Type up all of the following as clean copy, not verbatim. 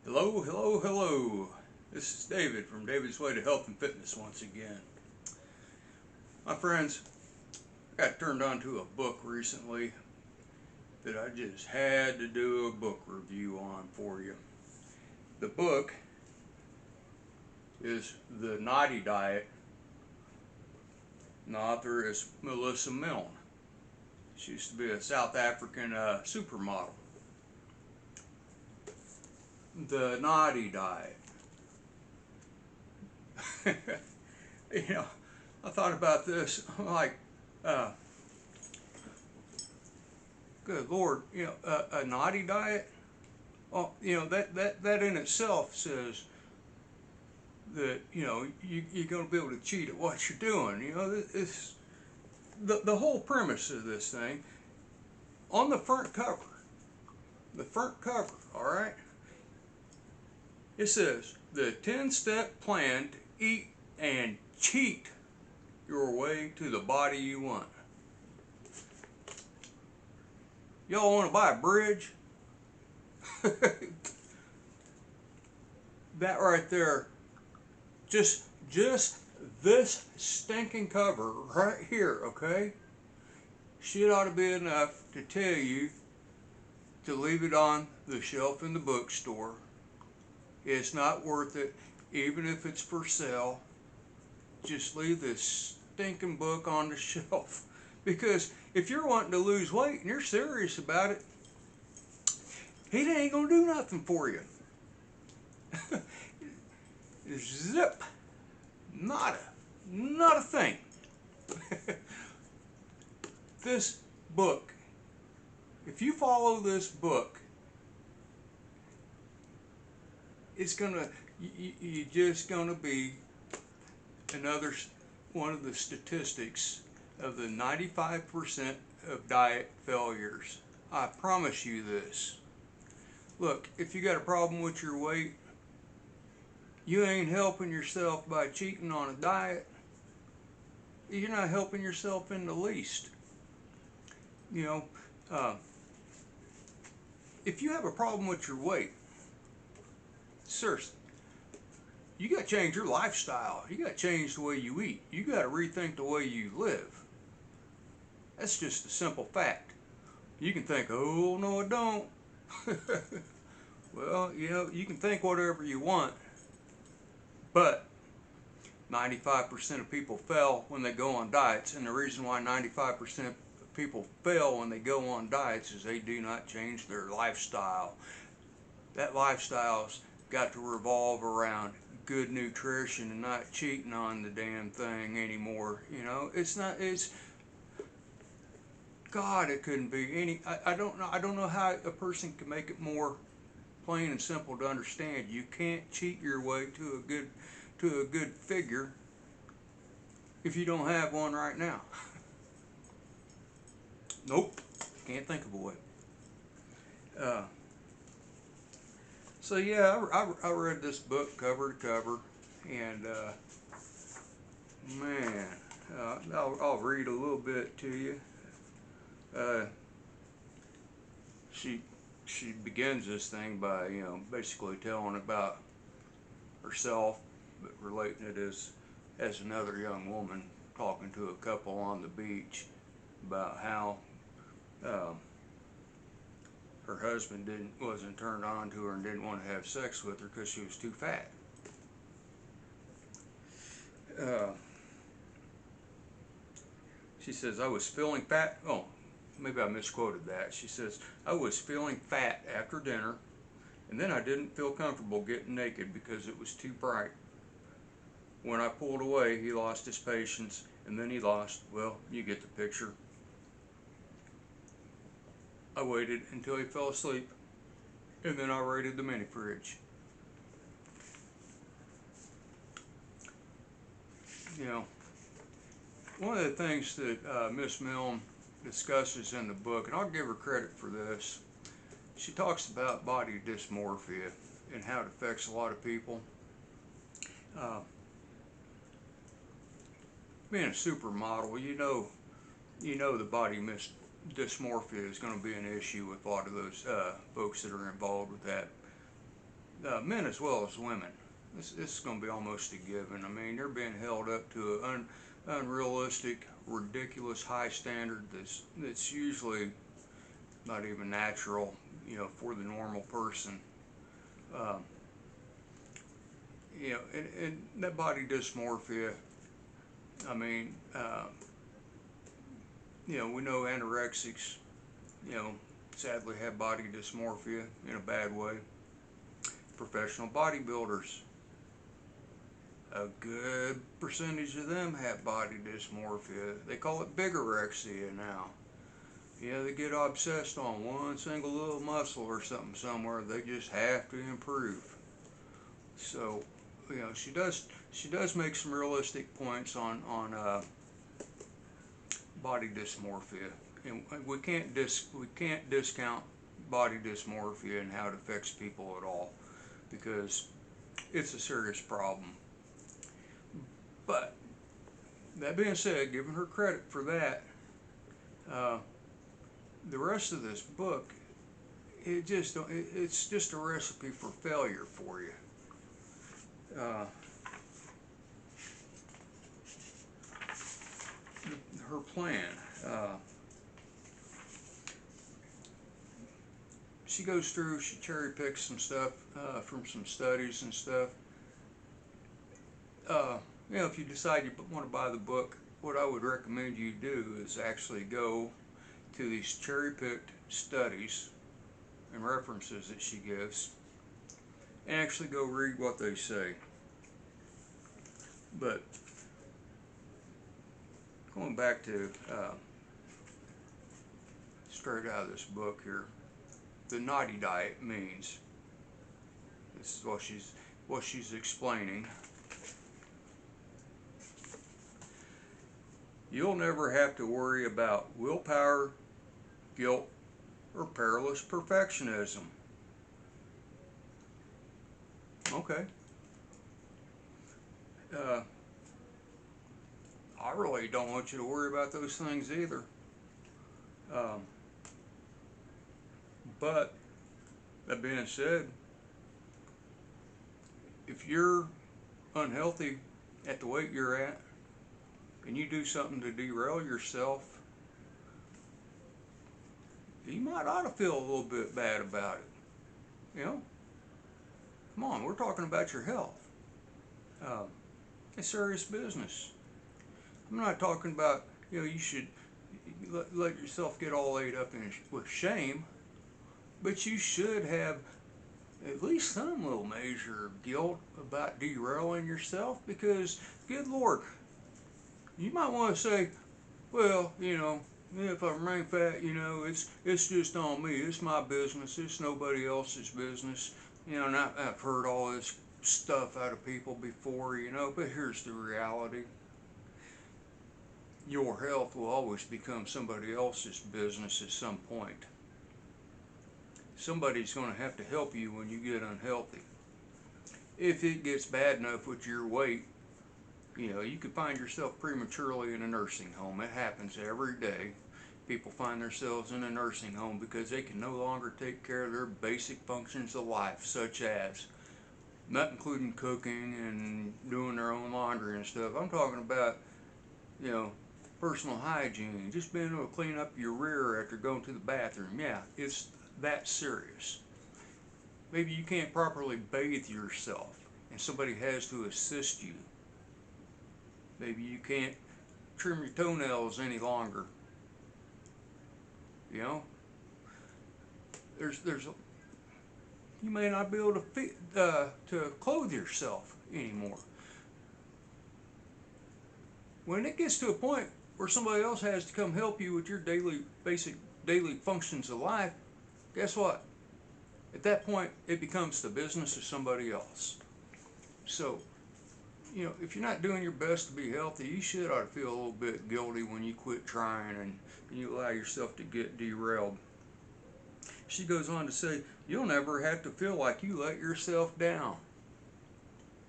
Hello, hello, hello. This is David from David's Way to Health and Fitness once again. My friends, I got turned on to a book recently that I just had to do a book review on for you. The book is The Naughty Diet, and the author is Melissa Milne. She used to be a South African supermodel. The Naughty Diet. I thought about this. I'm like, good Lord, a naughty diet. Well, that in itself says that you're going to be able to cheat at what you're doing. It's the whole premise of this thing on the front cover. The front cover, all right. It says the 10-step plan to eat and cheat your way to the body you want. Y'all want to buy a bridge? That right there, just this stinking cover right here, okay? Shit ought to be enough to tell you to leave it on the shelf in the bookstore. It's not worth it, even if it's for sale. Just leave this stinking book on the shelf. Because if you're wanting to lose weight and you're serious about it, it ain't gonna do nothing for you. Zip. Not a thing. This book, if you follow this book, it's gonna, you're just gonna be another one of the statistics of the 95% of diet failures. I promise you this. Look, if you got a problem with your weight, you ain't helping yourself by cheating on a diet. You're not helping yourself in the least. If you have a problem with your weight, seriously, you got to change your lifestyle. You got to change the way you eat. You got to rethink the way you live. That's just a simple fact. You can think, oh, no, I don't. Well, you can think whatever you want, but 95% of people fail when they go on diets, and the reason why 95% of people fail when they go on diets is they do not change their lifestyle. That lifestyle's got to revolve around good nutrition and not cheating on the damn thing anymore. God, it couldn't be any. I don't know how a person can make it more plain and simple to understand. You can't cheat your way to a good figure if you don't have one right now. Nope, can't think of a way. So yeah, I read this book cover to cover, and man, I'll read a little bit to you. She begins this thing by basically telling about herself, but relating it as another young woman talking to a couple on the beach about how her husband wasn't turned on to her and didn't want to have sex with her because she was too fat. She says, I was feeling fat. Oh, maybe I misquoted that. She says, I was feeling fat after dinner, and then I didn't feel comfortable getting naked because it was too bright. When I pulled away, he lost his patience, and then he lost, well, you get the picture. I waited until he fell asleep, and then I raided the mini fridge. One of the things that Miss Milne discusses in the book, and I'll give her credit for this, she talks about body dysmorphia and how it affects a lot of people. Being a supermodel, you know the body dysmorphia is going to be an issue with a lot of those folks that are involved with men as well as women. This is going to be almost a given. I mean, they're being held up to an unrealistic, ridiculous high standard that's usually not even natural, for the normal person. Um, and that body dysmorphia, I mean, we know anorexics, sadly have body dysmorphia in a bad way. Professional bodybuilders, a good percentage of them have body dysmorphia. They call it bigorexia now. They get obsessed on one single little muscle or something somewhere. They just have to improve. So, she does make some realistic points on body dysmorphia, and we can't discount body dysmorphia and how it affects people at all, because it's a serious problem. But that being said, giving her credit for that, the rest of this book, it's just a recipe for failure for you. Her plan. She goes through, she cherry picks some stuff from some studies and stuff. If you decide you want to buy the book, what I would recommend you do is actually go to these cherry picked studies and references that she gives, and actually go read what they say. But going back to straight out of this book here, the naughty diet means, this is what she's explaining. You'll never have to worry about willpower, guilt, or perilous perfectionism. Okay. I really don't want you to worry about those things either. But that being said, if you're unhealthy at the weight you're at, and you do something to derail yourself, you might ought to feel a little bit bad about it. Come on, we're talking about your health. It's serious business. I'm not talking about, you should let yourself get all laid up with shame, but you should have at least some little measure of guilt about derailing yourself, because, good Lord, you might want to say, well, if I remain fat, it's just on me. It's my business. It's nobody else's business. And I've heard all this stuff out of people before, but here's the reality. Your health will always become somebody else's business at some point. Somebody's going to have to help you when you get unhealthy. If it gets bad enough with your weight, you could find yourself prematurely in a nursing home. It happens every day. People find themselves in a nursing home because they can no longer take care of their basic functions of life, such as, not including cooking and doing their own laundry and stuff. I'm talking about, personal hygiene, just being able to clean up your rear after going to the bathroom. Yeah, it's that serious. Maybe you can't properly bathe yourself and somebody has to assist you. Maybe you can't trim your toenails any longer. You may not be able to clothe yourself anymore. When it gets to a point where somebody else has to come help you with your basic daily functions of life, guess what? At that point, it becomes the business of somebody else. So, if you're not doing your best to be healthy, you should ought to feel a little bit guilty when you quit trying and you allow yourself to get derailed. She goes on to say, you'll never have to feel like you let yourself down.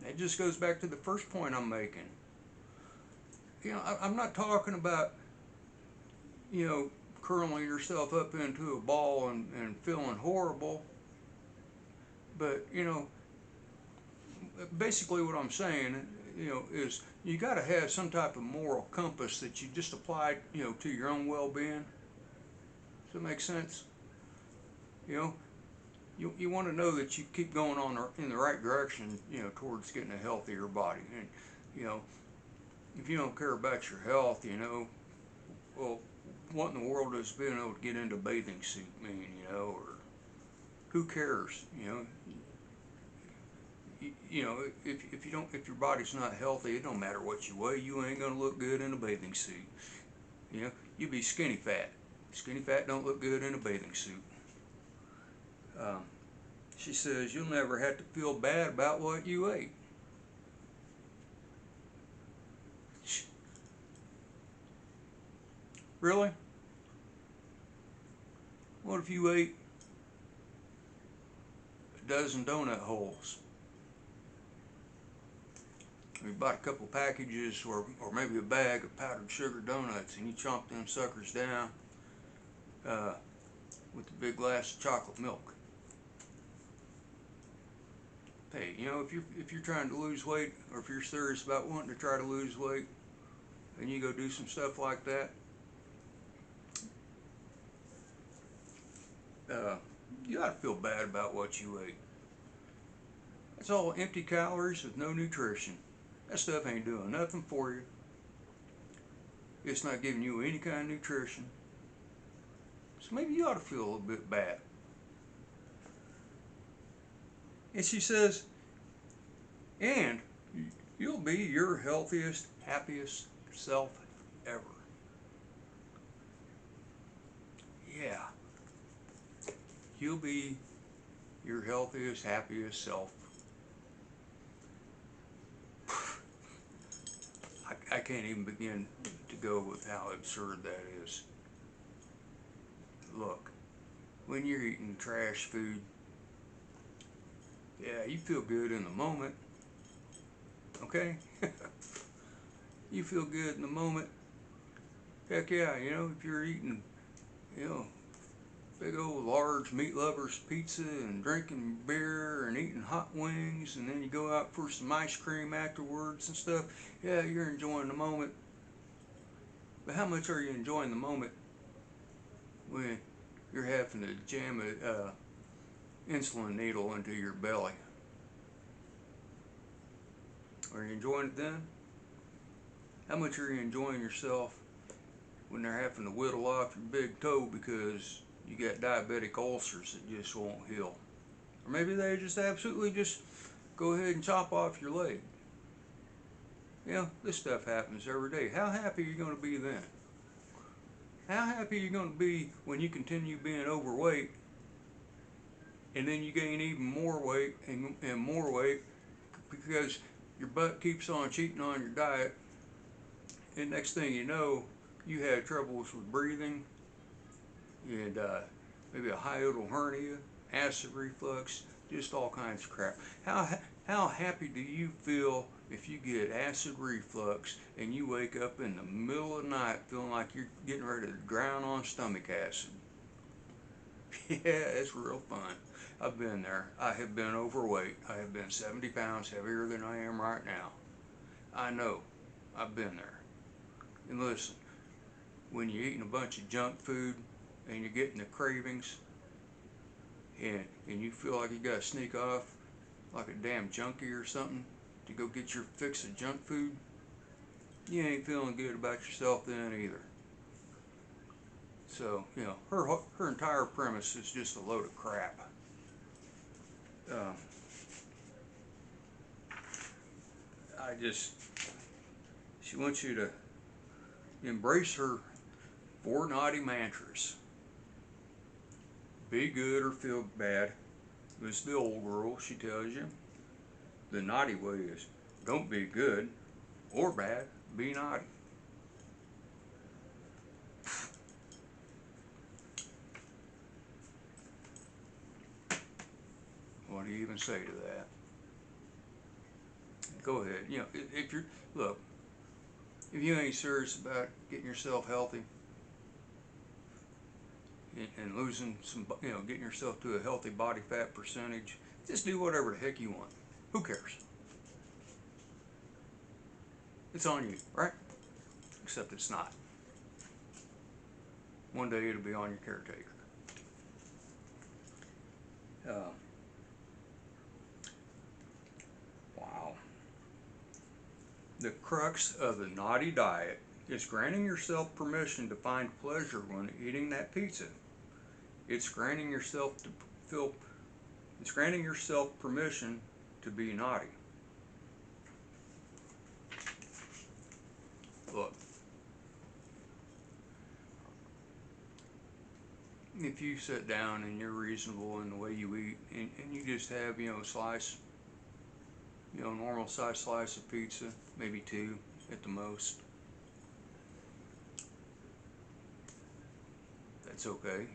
That just goes back to the first point I'm making. I'm not talking about, curling yourself up into a ball and feeling horrible. But, basically what I'm saying, is you got to have some type of moral compass that you just apply, to your own well-being. Does that make sense? You know, you want to know that you keep going in the right direction, towards getting a healthier body. And, if you don't care about your health, well, what in the world does being able to get into a bathing suit mean, or who cares, if your body's not healthy, it don't matter what you weigh, you ain't gonna look good in a bathing suit. You be skinny fat. Skinny fat don't look good in a bathing suit. She says you'll never have to feel bad about what you ate. Really? What if you ate a dozen donut holes? You bought a couple packages or maybe a bag of powdered sugar donuts, and you chomp them suckers down with a big glass of chocolate milk. Hey, if you're trying to lose weight, or if you're serious about wanting to try to lose weight, and you go do some stuff like that, you ought to feel bad about what you ate. That's all empty calories with no nutrition. That stuff ain't doing nothing for you. It's not giving you any kind of nutrition. So maybe you ought to feel a little bit bad. And she says, and you'll be your healthiest, happiest self ever. Yeah. You'll be your healthiest, happiest self. I can't even begin to go with how absurd that is. Look, when you're eating trash food, yeah, you feel good in the moment, okay? You feel good in the moment. Heck yeah, if you're eating, big old large meat lovers pizza and drinking beer and eating hot wings, and then you go out for some ice cream afterwards and stuff, yeah, you're enjoying the moment. But how much are you enjoying the moment when you're having to jam a insulin needle into your belly? Are you enjoying it then? How much are you enjoying yourself when they're having to whittle off your big toe because you got diabetic ulcers that just won't heal? Or maybe they just absolutely just go ahead and chop off your leg. This stuff happens every day. How happy are you going to be then? How happy are you going to be when you continue being overweight, and then you gain even more weight and more weight because your butt keeps on cheating on your diet, and next thing you know, you had troubles with breathing, and maybe a hiatal hernia, acid reflux, just all kinds of crap. How happy do you feel if you get acid reflux and you wake up in the middle of the night feeling like you're getting ready to drown on stomach acid? Yeah, it's real fun. I've been there. I have been overweight. I have been 70 pounds heavier than I am right now. I know. I've been there. And listen, when you're eating a bunch of junk food and you're getting the cravings, and you feel like you gotta sneak off like a damn junkie or something to go get your fix of junk food, you ain't feeling good about yourself then either. So, her entire premise is just a load of crap. She wants you to embrace her 4 naughty mantras. Be good or feel bad. This is the old girl, she tells you. The naughty way is don't be good or bad, be naughty. What do you even say to that? Go ahead. If you ain't serious about getting yourself healthy and losing some, getting yourself to a healthy body fat percentage, just do whatever the heck you want. Who cares? It's on you, right? Except it's not. One day it'll be on your caretaker. Wow. The crux of the naughty diet is granting yourself permission to find pleasure when eating that pizza. It's granting yourself permission to be naughty. Look, if you sit down and you're reasonable in the way you eat, and you just have, a slice, normal size slice of pizza, maybe two at the most, that's okay,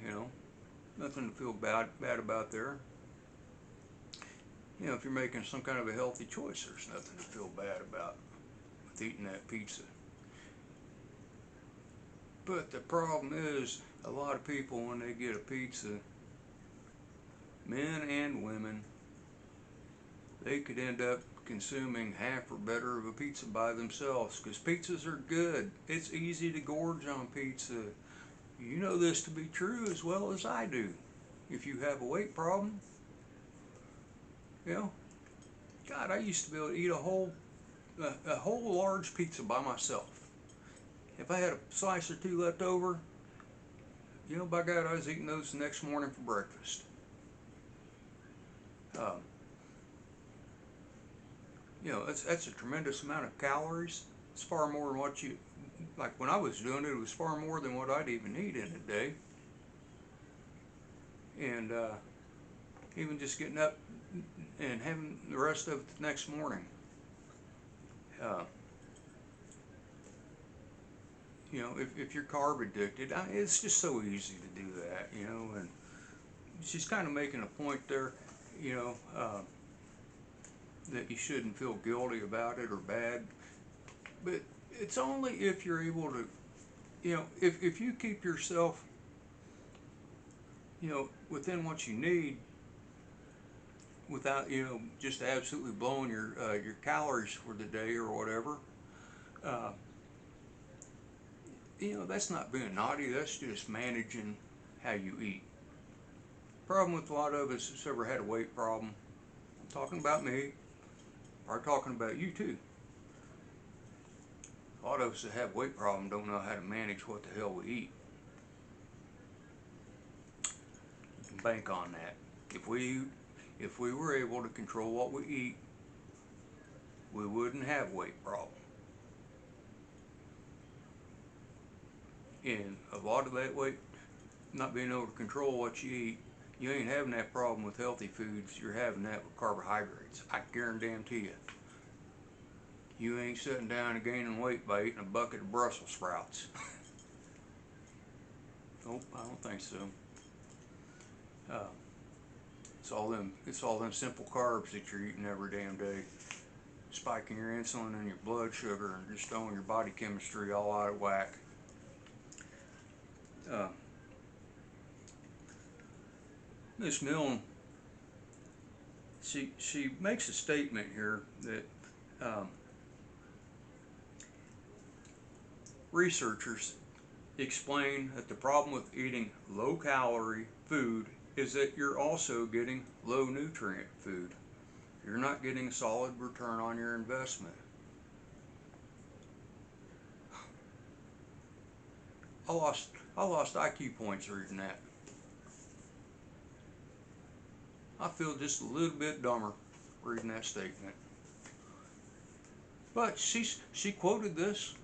nothing to feel bad about there. If you're making some kind of a healthy choice, there's nothing to feel bad about with eating that pizza. But the problem is, a lot of people, when they get a pizza, men and women, they could end up consuming half or better of a pizza by themselves, because pizzas are good. It's easy to gorge on pizza. You know this to be true as well as I do. If you have a weight problem, God, I used to be able to eat a whole large pizza by myself. If I had a slice or two left over, by God, I was eating those the next morning for breakfast. That's a tremendous amount of calories. It's far more than what like when I was doing it, it was far more than what I'd even eat in a day. And even just getting up and having the rest of it the next morning. If you're carb addicted, it's just so easy to do that, and she's kind of making a point there, that you shouldn't feel guilty about it or bad, but it's only if you're able to, if you keep yourself, within what you need, without, just absolutely blowing your calories for the day or whatever, that's not being naughty, that's just managing how you eat. Problem with a lot of us that's ever had a weight problem, I'm talking about me, or talking about you too. A lot of us that have weight problem don't know how to manage what the hell we eat. You can bank on that. If we were able to control what we eat, we wouldn't have weight problem. And a lot of that weight, not being able to control what you eat, you ain't having that problem with healthy foods, you're having that with carbohydrates. I guarantee you. You ain't sitting down and gaining weight by eating a bucket of Brussels sprouts. Nope, I don't think so. It's all them simple carbs that you're eating every damn day, spiking your insulin and your blood sugar and just throwing your body chemistry all out of whack. Miss Milne, she makes a statement here that researchers explain that the problem with eating low-calorie food is that you're also getting low-nutrient food. You're not getting a solid return on your investment. I lost IQ points reading that. I feel just a little bit dumber reading that statement. But she quoted this.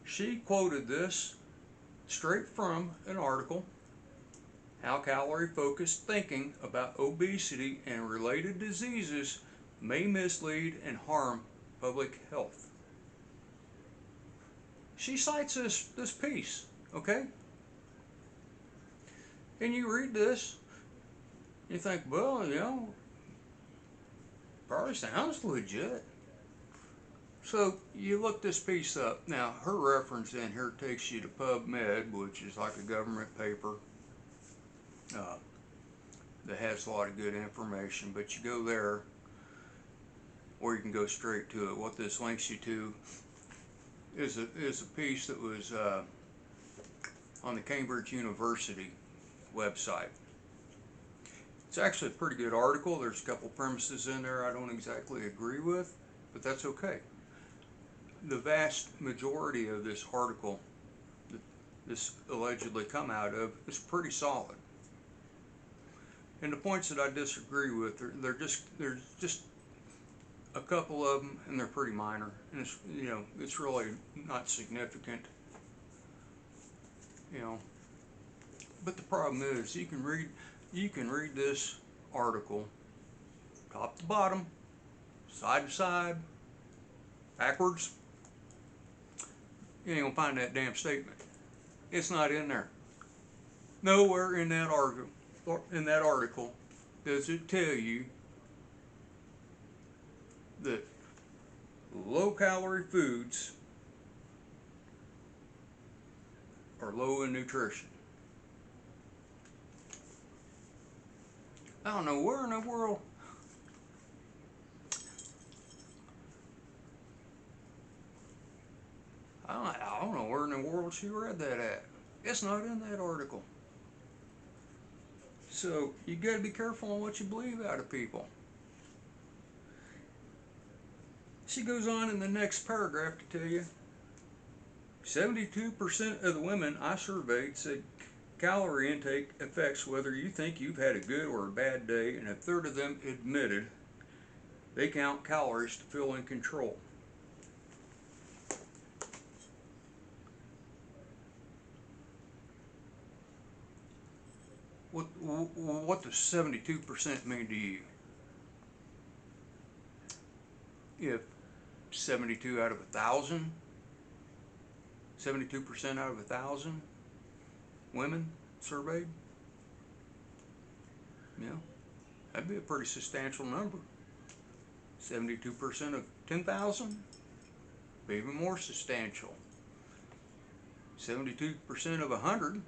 She quoted this straight from an article, How Calorie-Focused Thinking About Obesity and Related Diseases May Mislead and Harm Public Health. She cites this piece, okay? And you read this, you think, well, probably sounds legit. So you look this piece up. Now, her reference in here takes you to PubMed, which is like a government paper that has a lot of good information, but you go there, or you can go straight to it. What this links you to is a piece that was on the Cambridge University website. It's actually a pretty good article. There's a couple premises in there I don't exactly agree with, but that's okay. The vast majority of this article that this allegedly come out of is pretty solid. And the points that I disagree with, there's just a couple of them, and they're pretty minor, and it's really not significant, But the problem is, you can read this article, top to bottom, side to side, backwards. You ain't gonna find that damn statement. It's not in there. Nowhere in that article does it tell you that low-calorie foods are low in nutrition. I don't know where in the world I don't know where in the world she read that at. It's not in that article. So you got to be careful on what you believe out of people. She goes on in the next paragraph to tell you 72% of the women I surveyed said calorie intake affects whether you think you've had a good or a bad day, and a third of them admitted they count calories to feel in control. What does 72% mean to you? If 72 out of 1,000, 72% out of 1,000 women surveyed, that'd be a pretty substantial number. 72% of 10,000, be even more substantial. 72% of 100,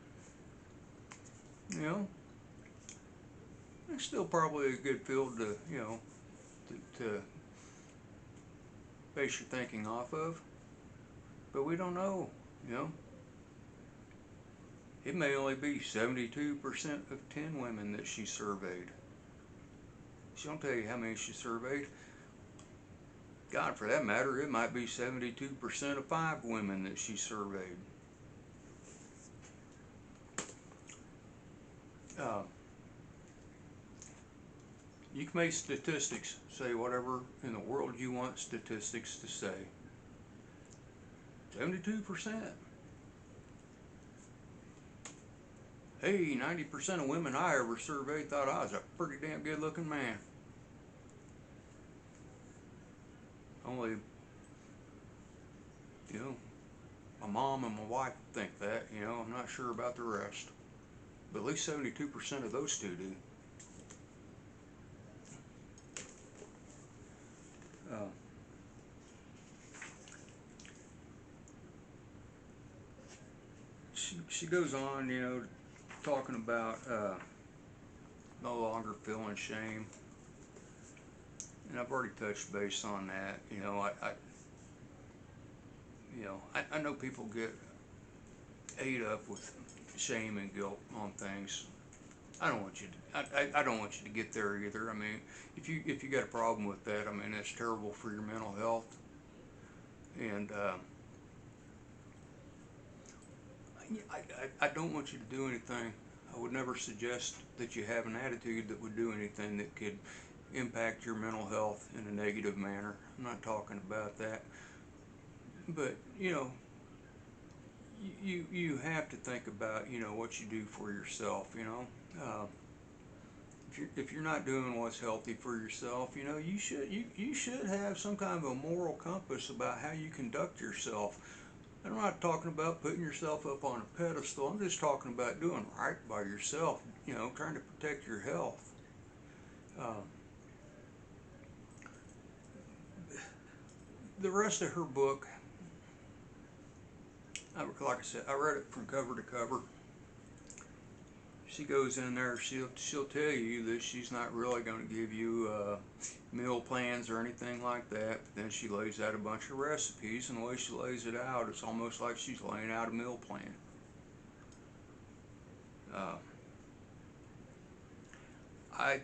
it's still probably a good field to, to base your thinking off of. But we don't know, It may only be 72% of 10 women that she surveyed. She don't tell you how many she surveyed. God, for that matter, it might be 72% of 5 women that she surveyed. You can make statistics say whatever in the world you want statistics to say. 72%. Hey, 90% of women I ever surveyed thought I was a pretty damn good looking man. Only, my mom and my wife think that, I'm not sure about the rest. But at least 72% of those two do. She goes on, talking about no longer feeling shame, and I've already touched base on that. I know people get ate up with shame and guilt on things. I don't want you to get there either. I mean, if you got a problem with that, I mean, that's terrible for your mental health. And I don't want you to do anything. I would never suggest that you have an attitude that would do anything that could impact your mental health in a negative manner. I'm not talking about that. But, you have to think about, what you do for yourself, If you're not doing what's healthy for yourself, you should have some kind of a moral compass about how you conduct yourself. I'm not talking about putting yourself up on a pedestal. I'm just talking about doing right by yourself, trying to protect your health. The rest of her book, like I said, I read it from cover to cover. She goes in there, she'll tell you that she's not really going to give you meal plans or anything like that, but then she lays out a bunch of recipes, and the way she lays it out, it's almost like she's laying out a meal plan. Uh, I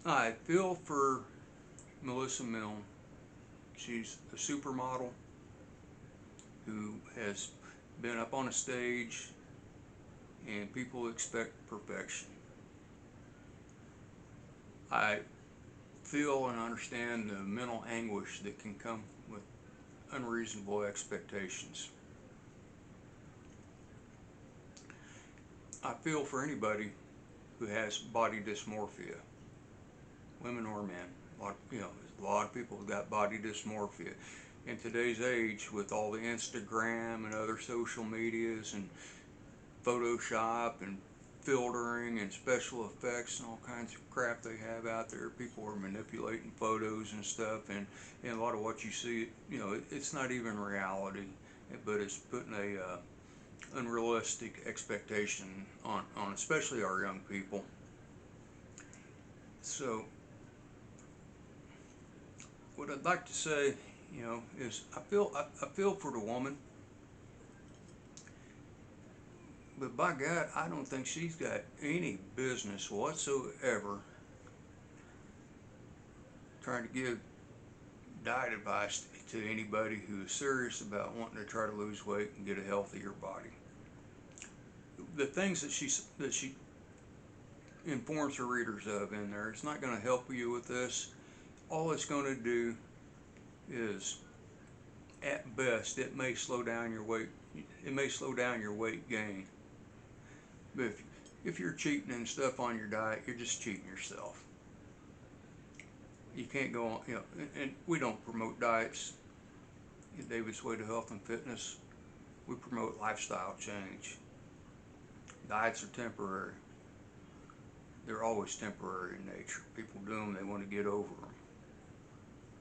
I feel for Melissa Milne. She's a supermodel who has been up on a stage, and people expect perfection. I feel and understand the mental anguish that can come with unreasonable expectations. I feel for anybody who has body dysmorphia, women or men. There's a lot of people who got body dysmorphia. In today's age, with all the Instagram and other social medias and Photoshop and filtering and special effects and all kinds of crap they have out there, people are manipulating photos and stuff, and a lot of what you see, it's not even reality, but it's putting a unrealistic expectation on especially our young people. So what I'd like to say, is I feel for the woman, but by God, I don't think she's got any business whatsoever trying to give diet advice to anybody who is serious about wanting to try to lose weight and get a healthier body. The things that she informs her readers of in there, it's not going to help you with this. All it's going to do is, at best, it may slow down your weight. It may slow down your weight gain. But if you're cheating and stuff on your diet, you're just cheating yourself. You can't go on, and we don't promote diets in David's Way to Health and Fitness. We promote lifestyle change. Diets are temporary. They're always temporary in nature. People do them, they want to get over them.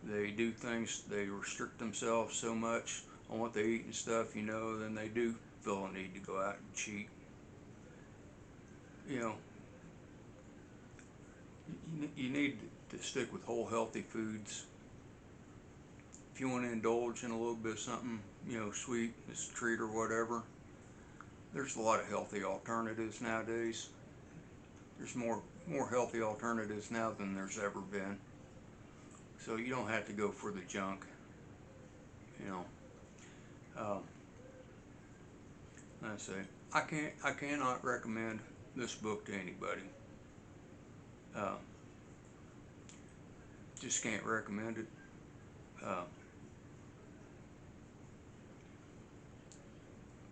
They do things, they restrict themselves so much on what they eat and stuff, then they do feel a need to go out and cheat. You need to stick with whole healthy foods. If you want to indulge in a little bit of something, sweet, as a treat or whatever, there's a lot of healthy alternatives nowadays. There's more healthy alternatives now than there's ever been. So you don't have to go for the junk. I say I cannot recommend this book to anybody. Just can't recommend it.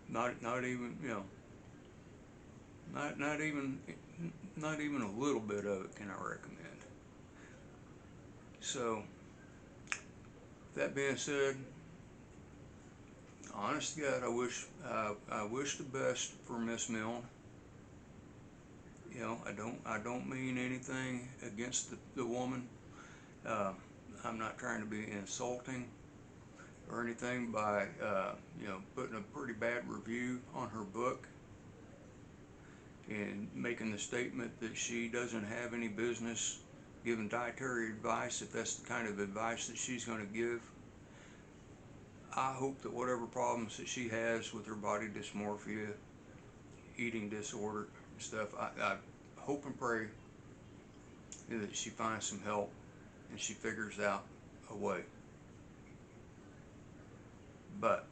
Not even not even a little bit of it can I recommend. So that being said, honest to God, I wish the best for Miss Milne. I don't mean anything against the woman. I'm not trying to be insulting or anything by putting a pretty bad review on her book and making the statement that she doesn't have any business giving dietary advice if that's the kind of advice that she's going to give. I hope that whatever problems that she has with her body dysmorphia, eating disorder and stuff, I hope and pray that she finds some help and she figures out a way. But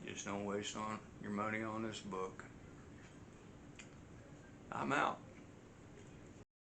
just don't waste your money on this book. I'm out.